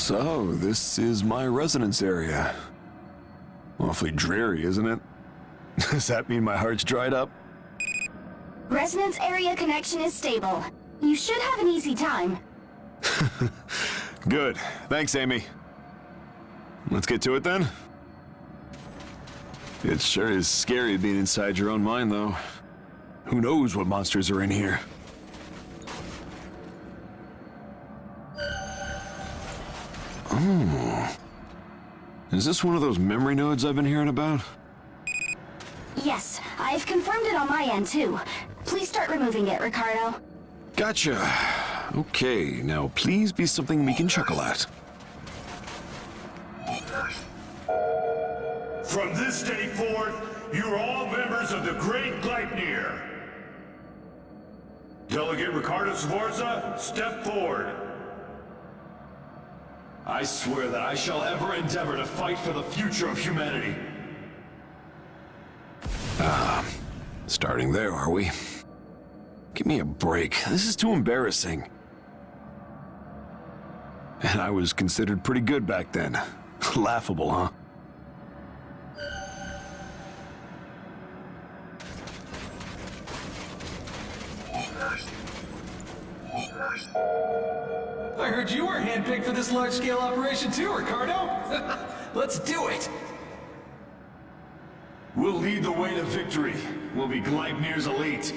So, this is my residence area. Awfully dreary, isn't it? Does that mean my heart's dried up? Residence area connection is stable. You should have an easy time. Good. Thanks, Amy. Let's get to it then. It sure is scary being inside your own mind, though. Who knows what monsters are in here? Oh. Is this one of those memory nodes I've been hearing about? Yes, I've confirmed it on my end too. Please start removing it, Ricardo. Gotcha. Okay, now please be something we can chuckle at. From this day forth, you are all members of the Great Gleipnir. Delegate Ricardo Sforza, step forward. I swear that I shall ever endeavor to fight for the future of humanity. Starting there, are we? Give me a break. This is too embarrassing. And I was considered pretty good back then. Laughable, huh? I heard you were handpicked for this large-scale operation too, Ricardo. Let's do it. We'll lead the way to victory. We'll be Gleipnir's elite.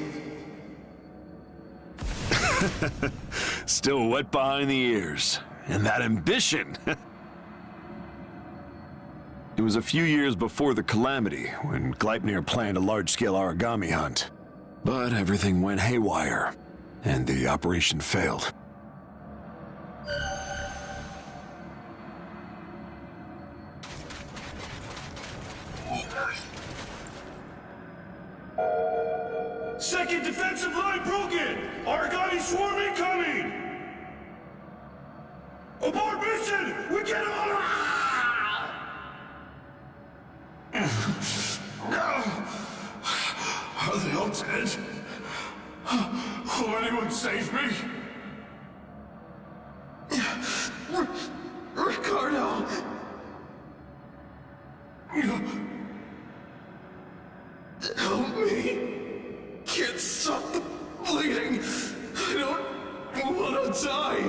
Still wet behind the ears. And that ambition! It was a few years before the calamity, when Gleipnir planned a large-scale origami hunt. But everything went haywire, and the operation failed. Second defensive line broken! Origami swarm incoming! Abort mission! We get him on! Are they all dead? Will anyone save me? Ricardo! Help me! Can't stop the bleeding! I don't want to die!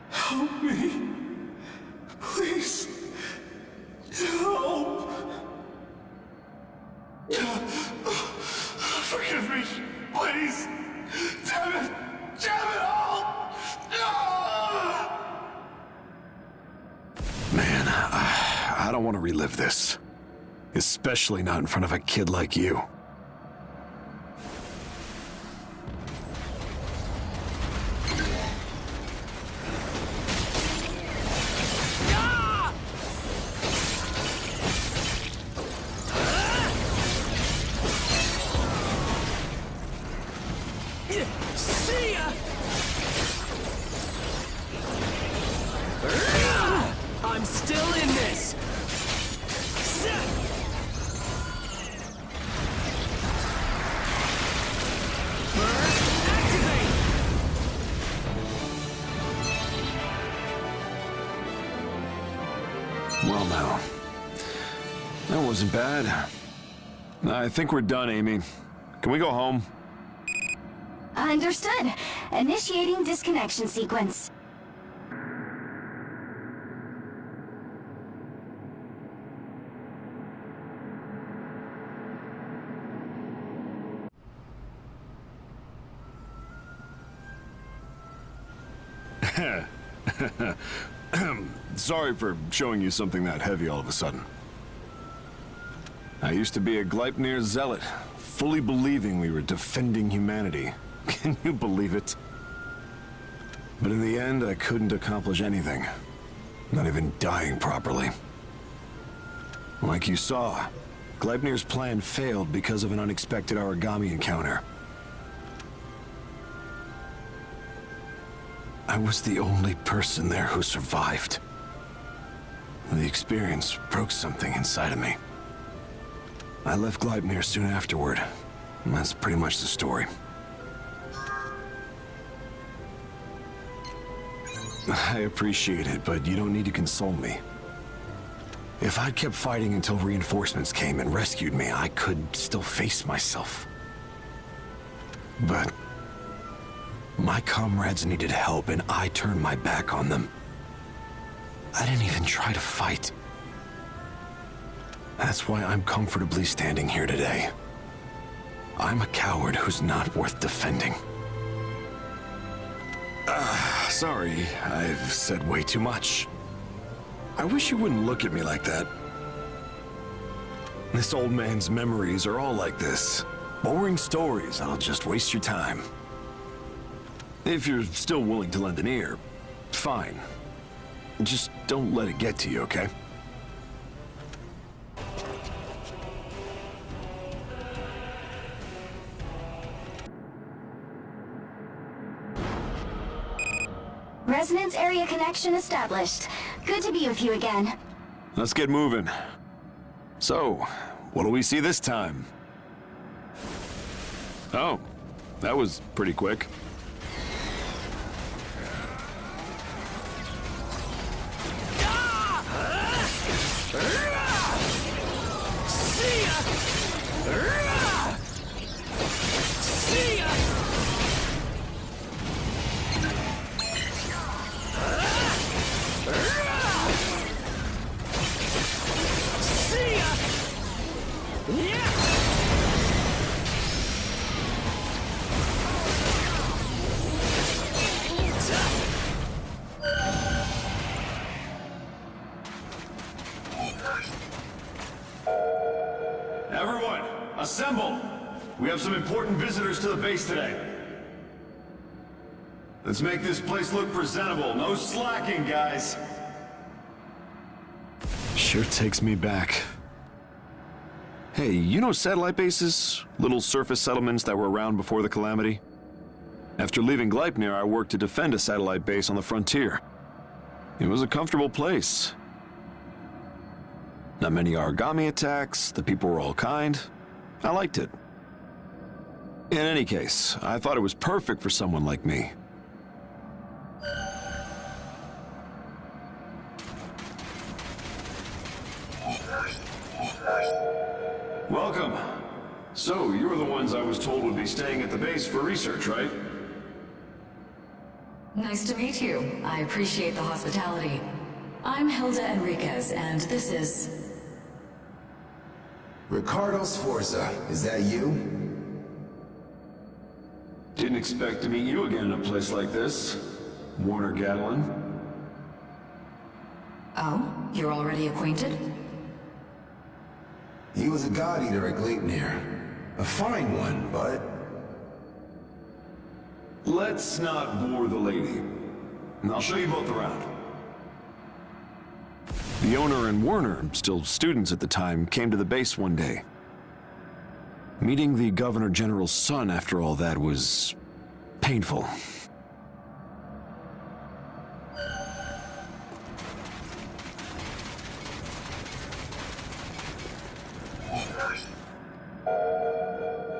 Help me! Please! Help! Forgive me, please! Damn it! Damn it all! Man, I don't want to relive this. Especially not in front of a kid like you. See ya! I'm still in this! Burst, activate! Well now, that wasn't bad. I think we're done, Amy. Can we go home? Understood. Initiating disconnection sequence. Sorry for showing you something that heavy all of a sudden. I used to be a Gleipnir zealot, fully believing we were defending humanity. Can you believe it? But in the end, I couldn't accomplish anything. Not even dying properly. Like you saw, Gleipnir's plan failed because of an unexpected origami encounter. I was the only person there who survived. The experience broke something inside of me. I left Gleipnir soon afterward. That's pretty much the story. I appreciate it, but you don't need to console me. If I'd kept fighting until reinforcements came and rescued me, I could still face myself. But my comrades needed help, and I turned my back on them. I didn't even try to fight. That's why I'm comfortably standing here today. I'm a coward who's not worth defending. Sorry, I've said way too much. I wish you wouldn't look at me like that. This old man's memories are all like this. Boring stories, I'll just waste your time. If you're still willing to lend an ear, fine. Just don't let it get to you, okay? Resonance area connection established. Good to be with you again. Let's get moving. So, what do we see this time? Oh, that was pretty quick. See ya! See ya! See ya! Yeah! Everyone, assemble! We have some important visitors to the base today. Let's make this place look presentable. No slacking, guys. Sure takes me back. Hey, you know satellite bases? Little surface settlements that were around before the calamity? After leaving Gleipnir, I worked to defend a satellite base on the frontier. It was a comfortable place. Not many origami attacks, the people were all kind. I liked it. In any case, I thought it was perfect for someone like me. Welcome. So, you were the ones I was told would be staying at the base for research, right? Nice to meet you. I appreciate the hospitality. I'm Hilda Enriquez, and this is... Ricardo Sforza, is that you? Didn't expect to meet you again in a place like this. Warner Gatlin. Oh, you're already acquainted? He was a god eater at Gleipnir. A fine one, but... Let's not bore the lady. I'll show you both around. The owner and Werner, still students at the time, came to the base one day. Meeting the Governor General's son after all that was painful.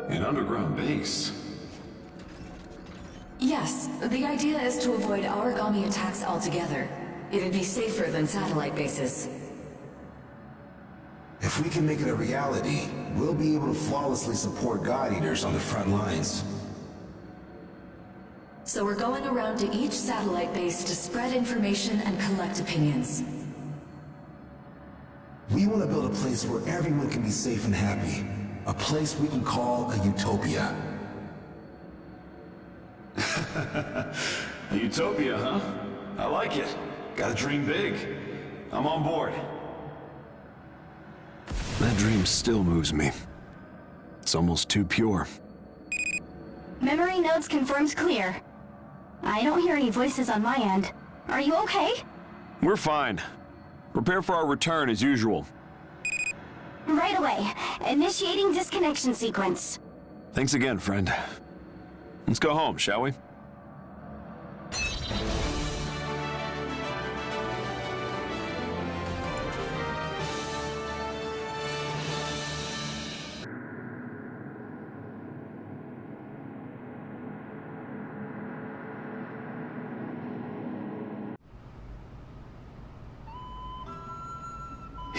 An underground base. Yes, the idea is to avoid origami attacks altogether. It'd be safer than satellite bases. if we can make it a reality, we'll be able to flawlessly support god eaters on the front lines. So we're going around to each satellite base to spread information and collect opinions. We want to build a place where everyone can be safe and happy. A place we can call a utopia. A utopia, huh? I like it. Gotta dream big. I'm on board. That dream still moves me. It's almost too pure. Memory nodes confirms clear. I don't hear any voices on my end. Are you okay? We're fine. Prepare for our return as usual. Right away. Initiating disconnection sequence. Thanks again, friend. Let's go home, shall we?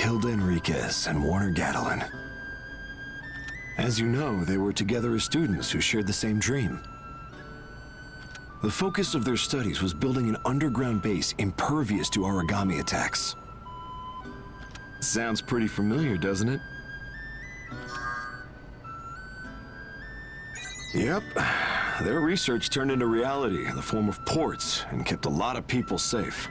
Hilda Enriquez and Warner Gatlin. As you know, they were together as students who shared the same dream. The focus of their studies was building an underground base impervious to origami attacks. Sounds pretty familiar, doesn't it? Yep. Their research turned into reality in the form of ports and kept a lot of people safe.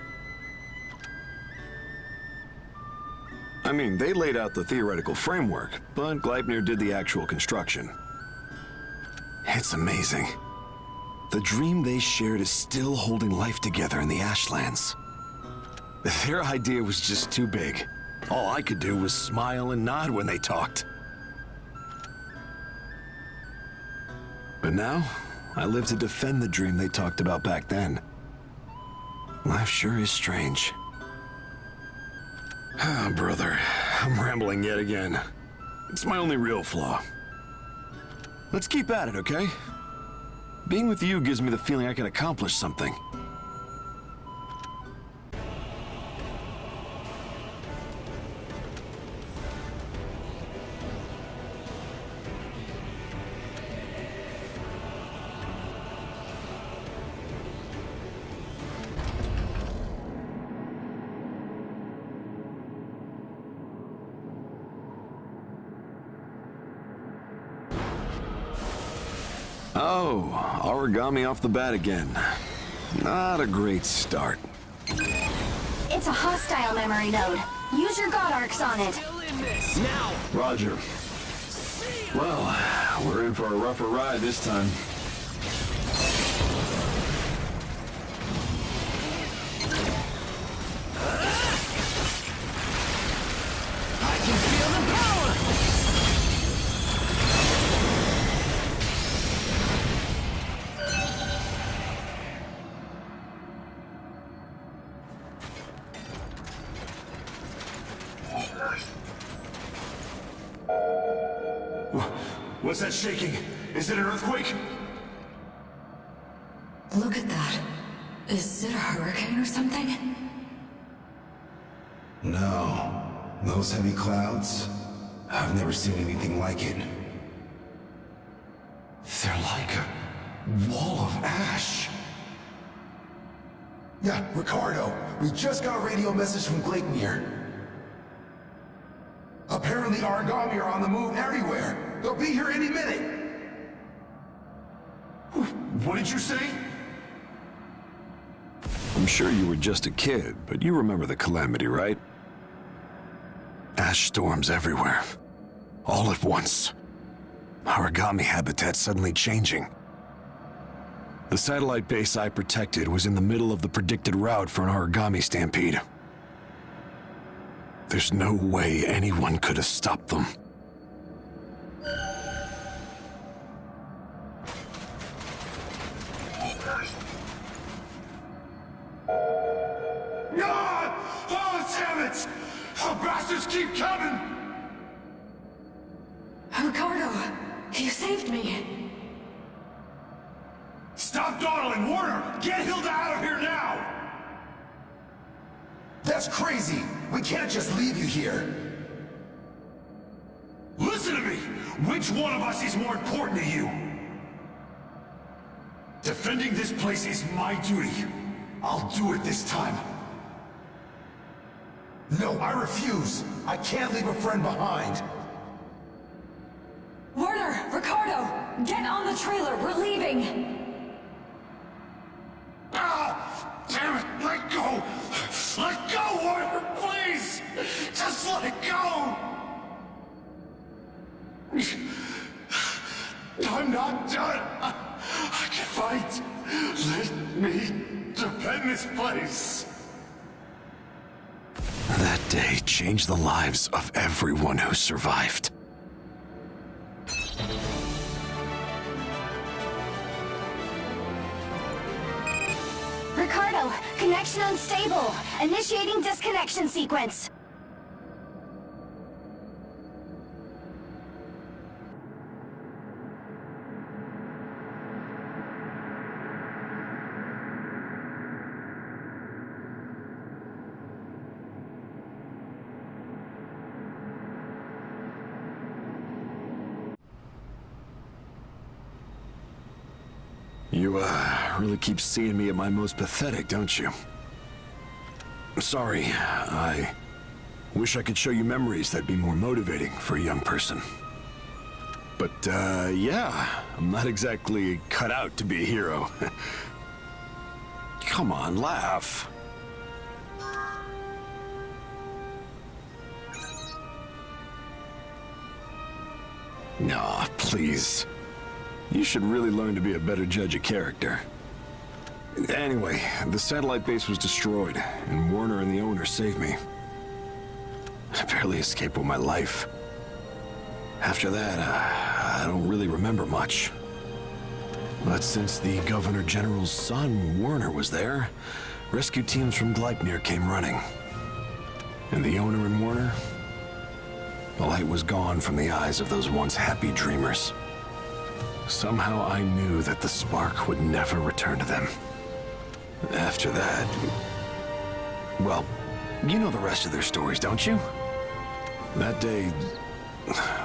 I mean, they laid out the theoretical framework, but Gleipnir did the actual construction. It's amazing. The dream they shared is still holding life together in the Ashlands. Their idea was just too big. All I could do was smile and nod when they talked. But now, I live to defend the dream they talked about back then. Life sure is strange. Ah, brother, I'm rambling yet again. It's my only real flaw. Let's keep at it, okay? Being with you gives me the feeling I can accomplish something. Oh, origami off the bat again. Not a great start. It's a hostile memory node. Use your god arcs on it. Still in this. Now. Roger. Well, we're in for a rougher ride this time. I can feel the power. What's that shaking? Is it an earthquake? Look at that. Is it a hurricane or something? No. Those heavy clouds? I've never seen anything like it. They're like a wall of ash. Yeah, Ricardo, we just got a radio message from Gleipnir. Apparently origami are on the move everywhere. They'll be here any minute. What did you say? I'm sure you were just a kid, but you remember the calamity, right? Ash storms everywhere. All at once. Origami habitat suddenly changing. The satellite base I protected was in the middle of the predicted route for an origami stampede. There's no way anyone could have stopped them. Ah! Oh, damn it! The bastards keep coming! Ricardo, you saved me. Stop dawdling, Warner! Get Hilda out of here now! That's crazy. We can't just leave you here. Listen to me! Which one of us is more important to you? Defending this place is my duty. I'll do it this time. No, I refuse. I can't leave a friend behind. Warner, Ricardo, get on the trailer. We're leaving. Ah! Damn it! Let go! Let go, Warner! Please! Just let go! I'm not done! I can fight! Let me defend this place! That day changed the lives of everyone who survived. Ricardo, connection unstable. Initiating disconnection sequence. You, really keep seeing me at my most pathetic, don't you? Sorry, I wish I could show you memories that'd be more motivating for a young person. But, yeah, I'm not exactly cut out to be a hero. Come on, laugh. No, please. You should really learn to be a better judge of character. Anyway, the satellite base was destroyed, and Warner and the owner saved me. I barely escaped with my life. After that, I don't really remember much. But since the Governor General's son, Warner, was there, rescue teams from Gleipnir came running. And the owner and Warner, the light was gone from the eyes of those once happy dreamers. Somehow I knew that the spark would never return to them. After that... well, you know the rest of their stories, don't you? That day,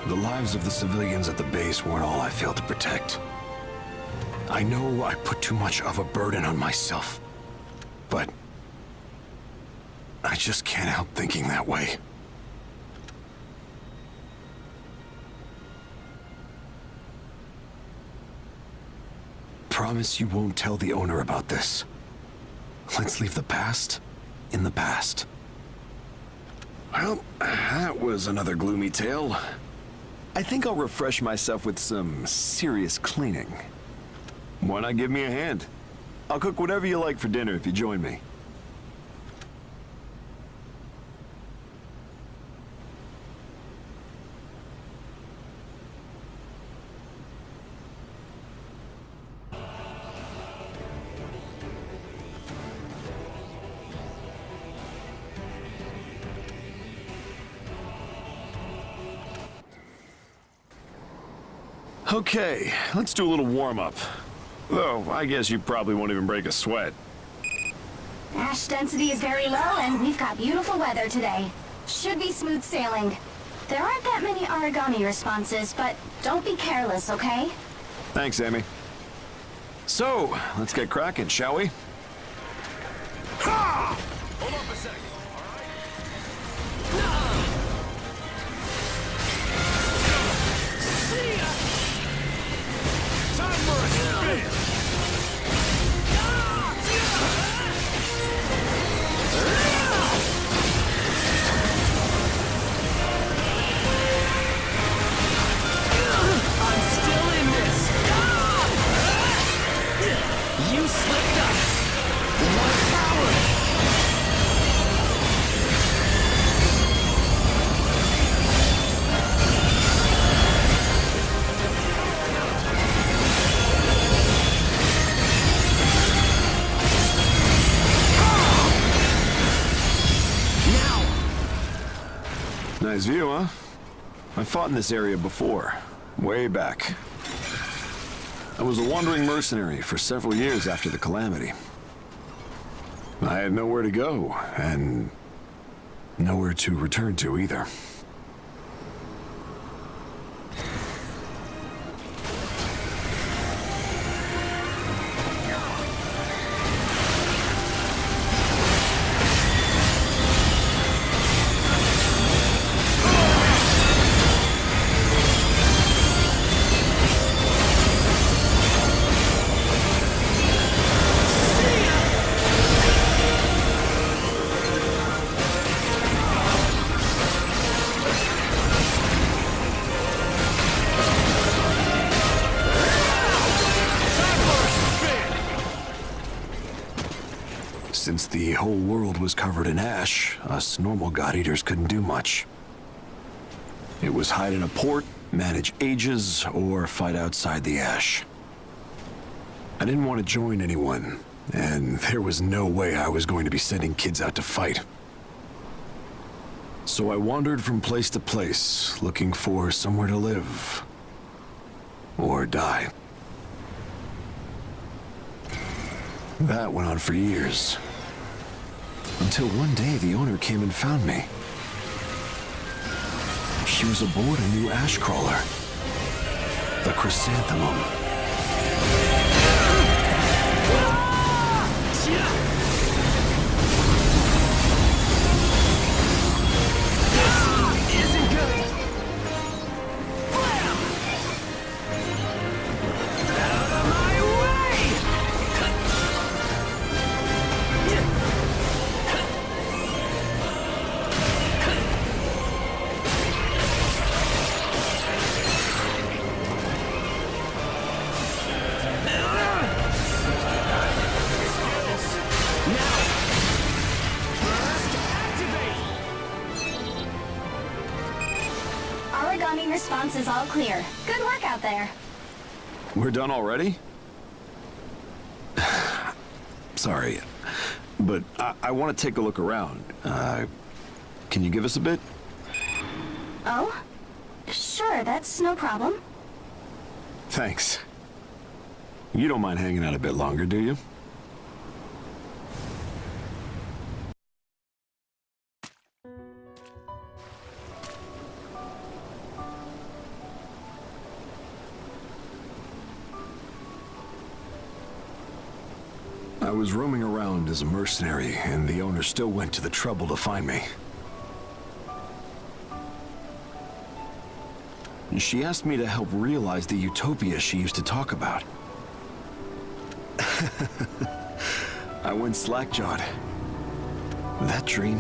the lives of the civilians at the base weren't all I failed to protect. I know I put too much of a burden on myself, but I just can't help thinking that way. Promise you won't tell the owner about this. Let's leave the past in the past. Well, that was another gloomy tale. I think I'll refresh myself with some serious cleaning. Why not give me a hand? I'll cook whatever you like for dinner if you join me. Okay, let's do a little warm-up. Though, I guess you probably won't even break a sweat. Ash density is very low, and we've got beautiful weather today. Should be smooth sailing. There aren't that many origami responses, but don't be careless, okay? Thanks, Amy. So, let's get cracking, shall we? Ha! Hold up a second. See ya! Time for a spin! I'm still in this! You slipped up! What power! Nice view, huh? I fought in this area before, way back. I was a wandering mercenary for several years after the calamity. I had nowhere to go, and nowhere to return to either. Since the whole world was covered in ash, us normal God-Eaters couldn't do much. It was hide in a port, manage ages, or fight outside the ash. I didn't want to join anyone, and there was no way I was going to be sending kids out to fight. So I wandered from place to place, looking for somewhere to live. Or die. That went on for years. Until one day the owner came and found me. She was aboard a new ash crawler. The Chrysanthemum. origami response is all clear. Good work out there. We're done already? Sorry, but I want to take a look around. Can you give us a bit? Oh? Sure, that's no problem. Thanks. You don't mind hanging out a bit longer, do you? I was roaming around as a mercenary, and the owner still went to the trouble to find me. She asked me to help realize the utopia she used to talk about. I went slack-jawed. That dream,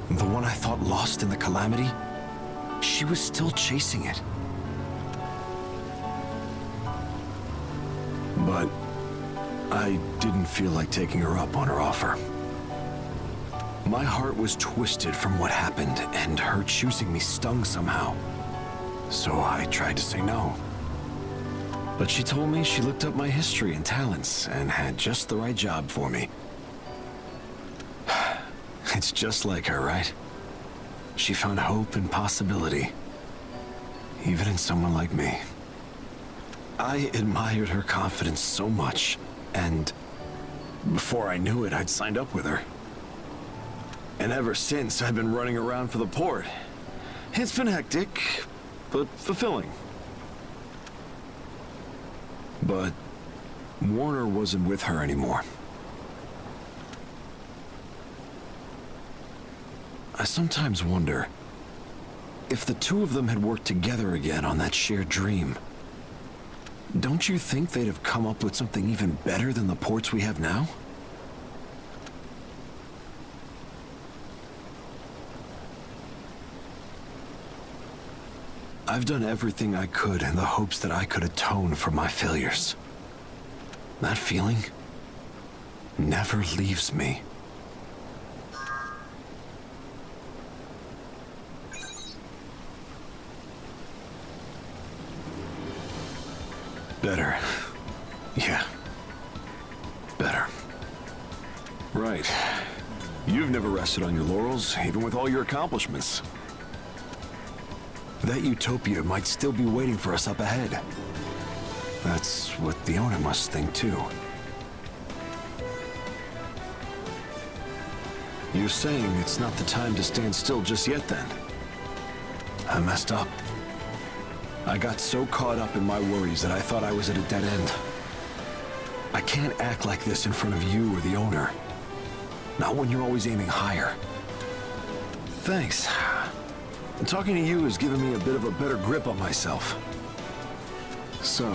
the one I thought lost in the calamity, she was still chasing it. But I didn't feel like taking her up on her offer. My heart was twisted from what happened, and her choosing me stung somehow. So I tried to say no. But she told me she looked up my history and talents and had just the right job for me. It's just like her, right? She found hope and possibility, even in someone like me. I admired her confidence so much, and before I knew it, I'd signed up with her. And ever since, I've been running around for the port. It's been hectic, but fulfilling. But Warner wasn't with her anymore. I sometimes wonder if the two of them had worked together again on that shared dream. Don't you think they'd have come up with something even better than the ports we have now? I've done everything I could in the hopes that I could atone for my failures. That feeling never leaves me. Better. Yeah. Better. Right. You've never rested on your laurels, even with all your accomplishments. That utopia might still be waiting for us up ahead. That's what the owner must think, too. You're saying it's not the time to stand still just yet, then? I messed up. I got so caught up in my worries that I thought I was at a dead end. I can't act like this in front of you or the owner. Not when you're always aiming higher. Thanks. Talking to you has given me a bit of a better grip on myself. So,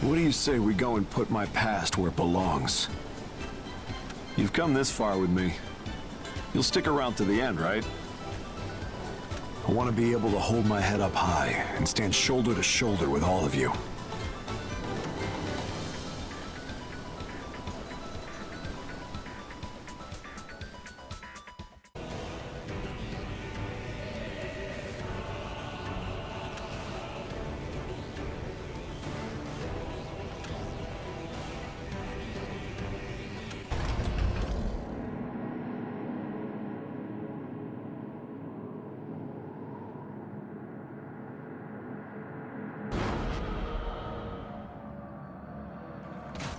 what do you say we go and put my past where it belongs? You've come this far with me. You'll stick around to the end, right? I want to be able to hold my head up high and stand shoulder to shoulder with all of you.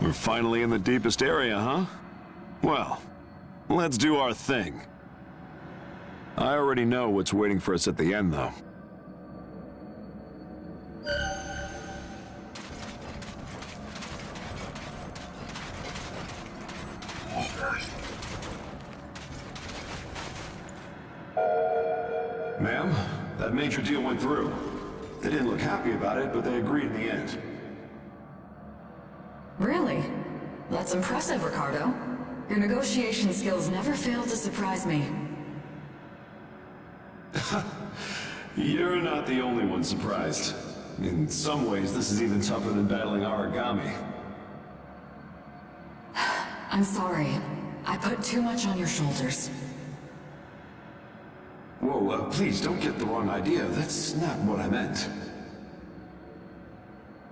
We're finally in the deepest area, huh? Well, let's do our thing. I already know what's waiting for us at the end, though. Ma'am, that major deal went through. They didn't look happy about it, but they agreed in the end. Really? That's impressive, Ricardo. Your negotiation skills never fail to surprise me. You're not the only one surprised. In some ways, this is even tougher than battling origami. I'm sorry. I put too much on your shoulders. Whoa, please don't get the wrong idea. That's not what I meant.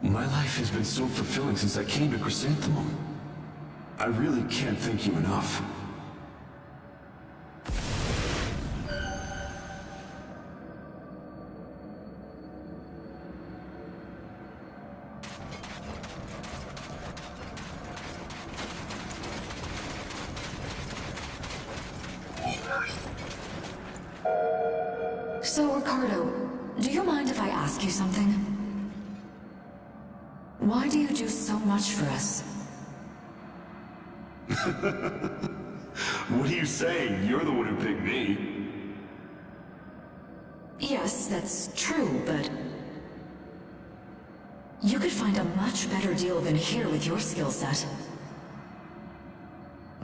My life has been so fulfilling since I came to Chrysanthemum. I really can't thank you enough. So, Ricardo, do you mind if I ask you something? Why do you do so much for us? What are you saying? You're the one who picked me. Yes, that's true, but... you could find a much better deal than here with your skill set.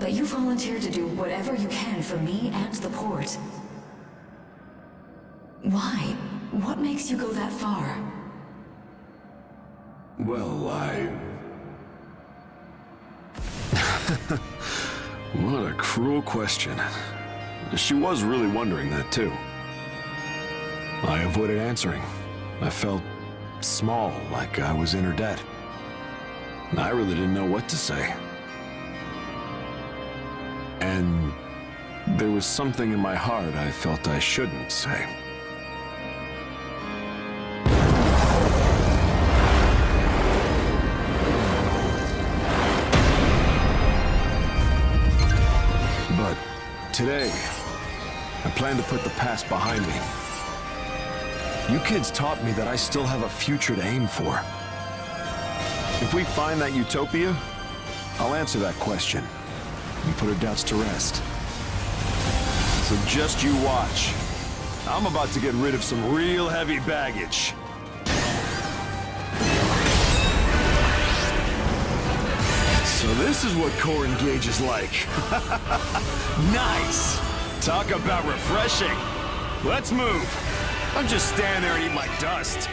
But you volunteered to do whatever you can for me and the port. Why? What makes you go that far? Well, What a cruel question. She was really wondering that too. I avoided answering. I felt small, like I was in her debt. I really didn't know what to say. And there was something in my heart I felt I shouldn't say. But today, I plan to put the past behind me. You kids taught me that I still have a future to aim for. If we find that utopia, I'll answer that question and put her doubts to rest. So just you watch. I'm about to get rid of some real heavy baggage. So this is what core engage is like. Nice! Talk about refreshing. Let's move. I'm just stand there and eat my dust.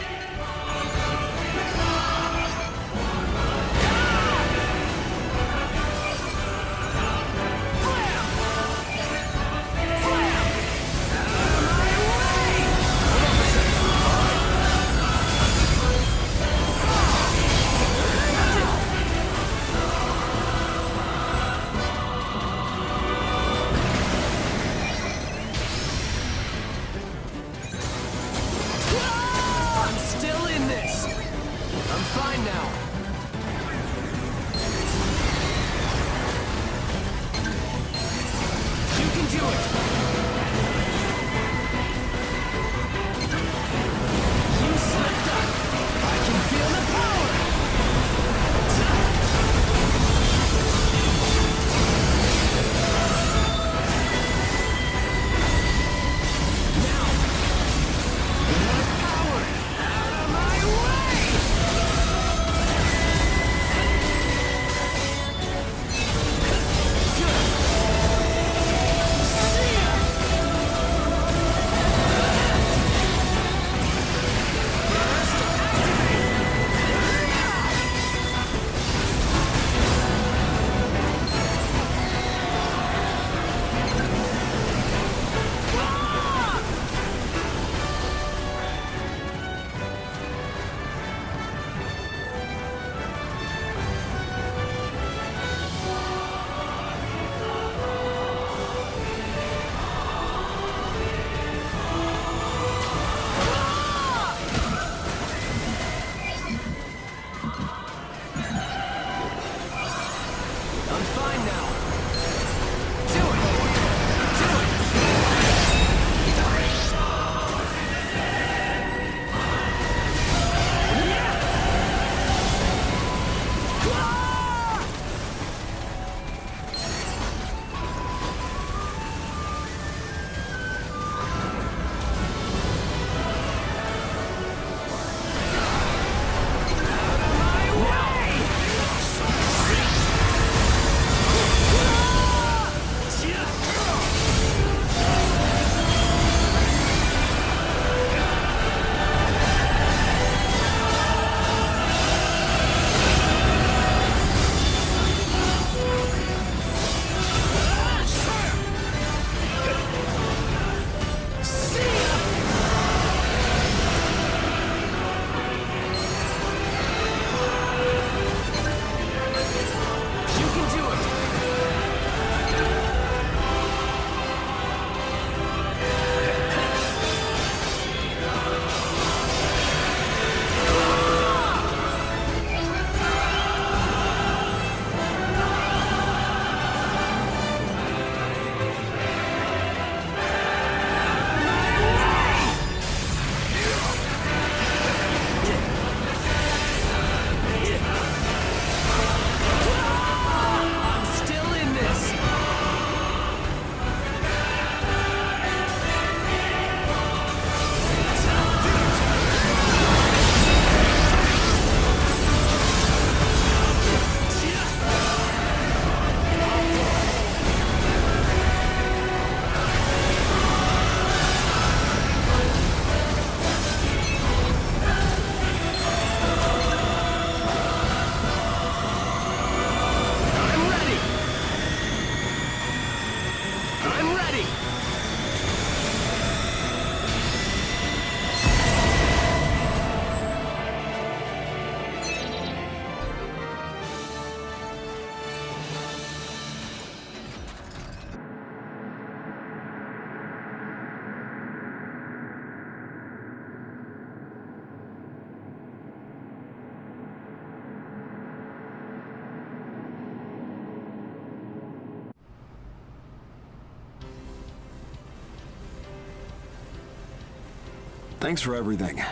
Thanks for everything.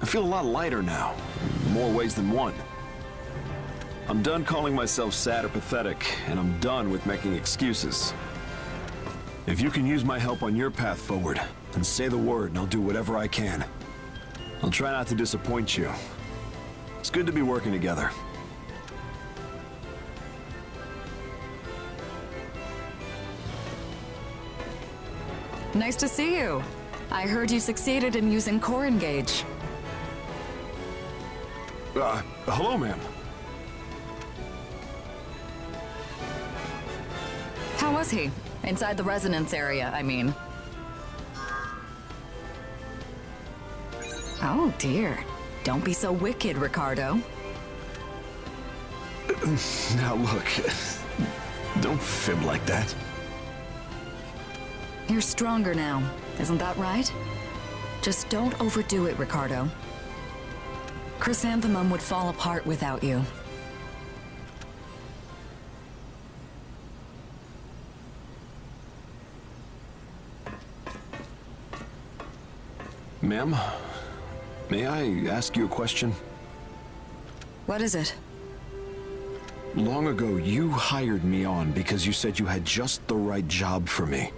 I feel a lot lighter now, in more ways than one. I'm done calling myself sad or pathetic, and I'm done with making excuses. If you can use my help on your path forward, then say the word and I'll do whatever I can. I'll try not to disappoint you. It's good to be working together. Nice to see you. I heard you succeeded in using Core Engage. Hello, ma'am. How was he? Inside the resonance area, I mean. Oh dear. Don't be so wicked, Ricardo. Now look, don't fib like that. You're stronger now, isn't that right? Just don't overdo it, Ricardo. Chrysanthemum would fall apart without you. Ma'am, may I ask you a question? What is it? Long ago, you hired me on because you said you had just the right job for me.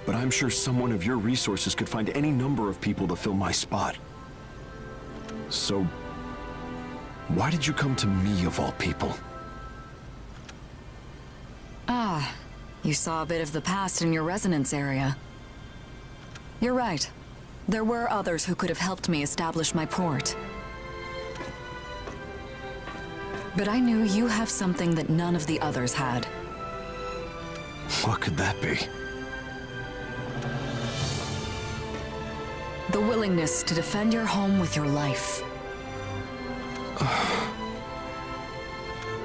But I'm sure someone of your resources could find any number of people to fill my spot. So, why did you come to me of all people? Ah, you saw a bit of the past in your resonance area. You're right. There were others who could have helped me establish my port. But I knew you have something that none of the others had. What could that be? The willingness to defend your home with your life.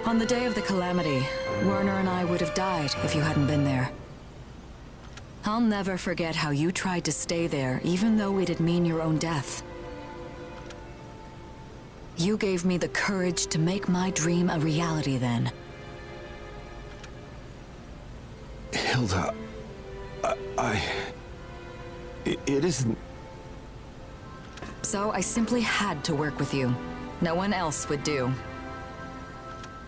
On the day of the calamity, Werner and I would have died if you hadn't been there. I'll never forget how you tried to stay there, even though it'd mean your own death. You gave me the courage to make my dream a reality then. Hilda, it isn't... So I simply had to work with you. No one else would do.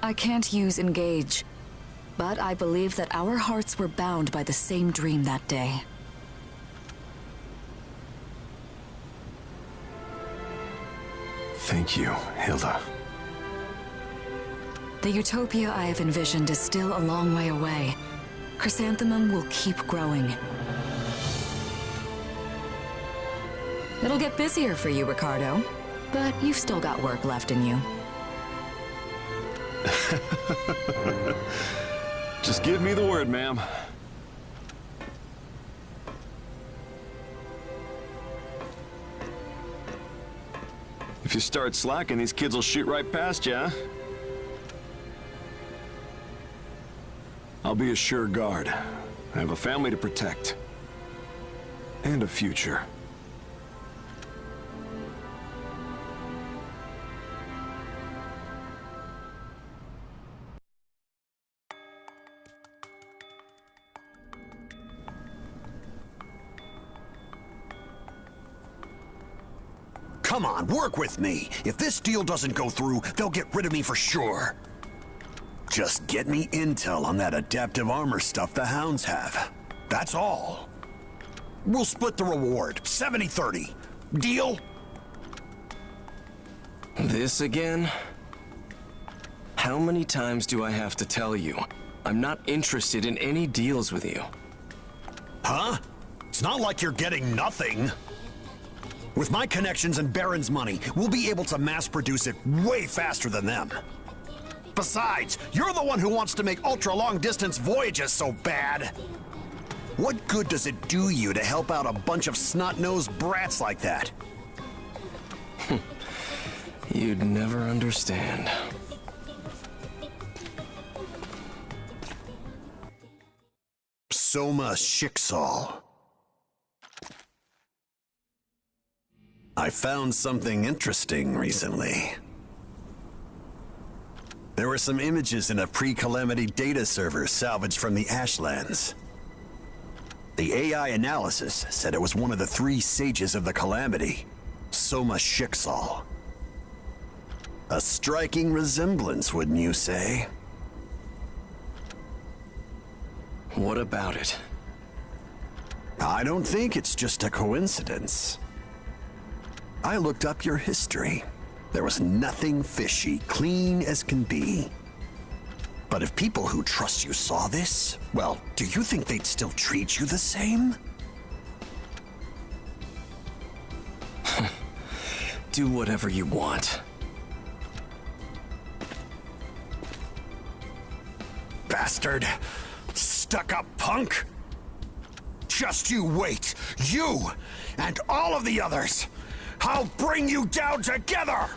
I can't use Engage, but I believe that our hearts were bound by the same dream that day. Thank you, Hilda. The utopia I have envisioned is still a long way away. Chrysanthemum will keep growing. It'll get busier for you, Ricardo, but you've still got work left in you. Just give me the word, ma'am. If you start slacking, these kids will shoot right past you, huh? I'll be a sure guard. I have a family to protect. And a future. Come on, work with me. If this deal doesn't go through, they'll get rid of me for sure. Just get me intel on that adaptive armor stuff the Hounds have. That's all. We'll split the reward, 70-30. Deal? This again? How many times do I have to tell you? I'm not interested in any deals with you. Huh? It's not like you're getting nothing. With my connections and Baron's money, we'll be able to mass produce it way faster than them. Besides, you're the one who wants to make ultra-long-distance voyages so bad. What good does it do you to help out a bunch of snot-nosed brats like that? You'd never understand. Soma Schicksal. I found something interesting recently. There were some images in a pre-calamity data server salvaged from the Ashlands. The AI analysis said it was one of the 3 sages of the Calamity, Soma Shiksal. A striking resemblance, wouldn't you say? What about it? I don't think it's just a coincidence. I looked up your history. There was nothing fishy, clean as can be. But if people who trust you saw this, well, do you think they'd still treat you the same? Do whatever you want. Bastard! Stuck-up punk! Just you wait! You! And all of the others! I'll bring you down together!